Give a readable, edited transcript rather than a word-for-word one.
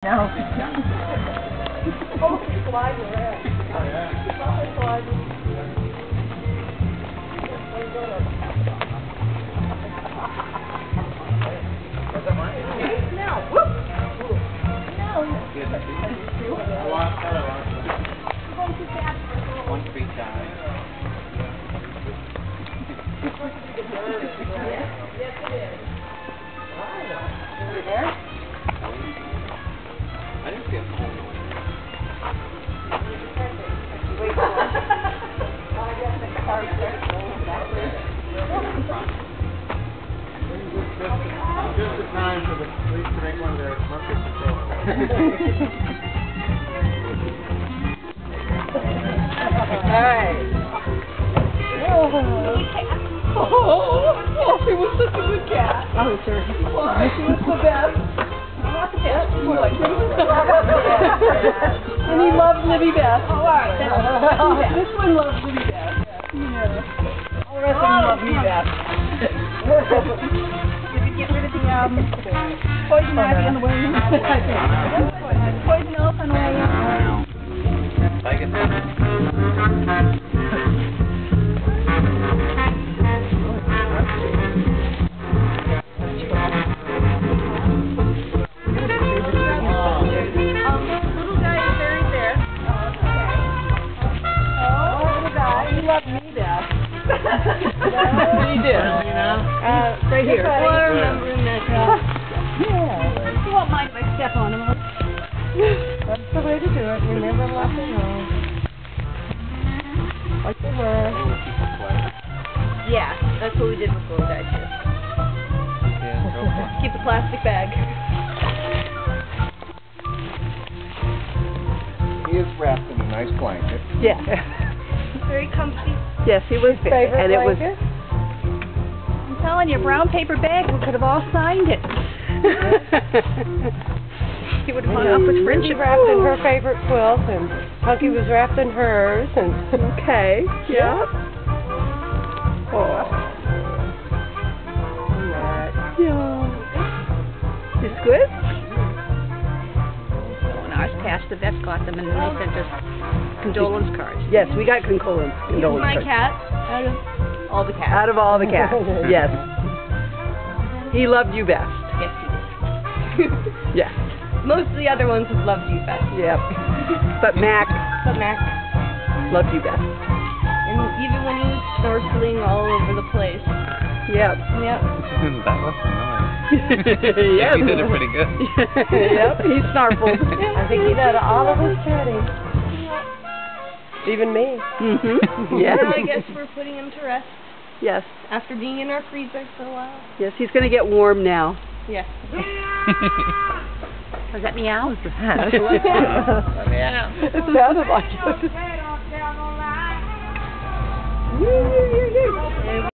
No. Oh, he's sliding around. Oh, yeah. He's sliding. Now, whoop! No. One free time. Yes, it is. Over there? I didn't see it. Wait for it. I guess the car starts rolling backwards. Just the time for the police to make one of their monthly patrols. Alright. Oh, she was such a good cat. Oh, sure. She was the best. Not the best. And he loved Libby best. Oh, all right. This one loves Libby best. Yeah. All the rest of them love me best. Did you get rid of the poison ivy on the way in? Poison elf on the way in? Like it. He did. Right here. Well, I remember him that day. Yeah. You won't mind if I step on him. That's the way to do it. Remember laughing on. Like they were. Yeah, that's what we did before we died too. Keep the plastic bag. He is wrapped in a nice blanket. Yeah. Very comfy. Yes, he was. Favorite And it was. blanket? I'm telling you, brown paper bag. We could have all signed it. He would have hung up with She friendship. wrapped in her favorite quilt, and Punky was wrapped in hers, and Okay. Yeah. oh. Yeah. It's good? When ours passed, the vet got them and then they sent us condolence cards. Yes, we got condolence My cards. cat, out of all the cats. Out of all the cats, yes. He loved you best. Yes, he did. Yes. Most of the other ones have loved you best. Yep. But Mac But Mac, loved you best. and even when he was snorkeling all over the place. Yep. Yep. That was nice. Yes. You did it pretty good. Yep, he snarfled. I think he did all of his chatting. Even me. Mm-hmm. Yes. Now I guess we're putting him to rest Yes. after being in our freezer for a while. Yes, he's going to get warm now. Yes. Was that meow? Yeah. It sounded like it. It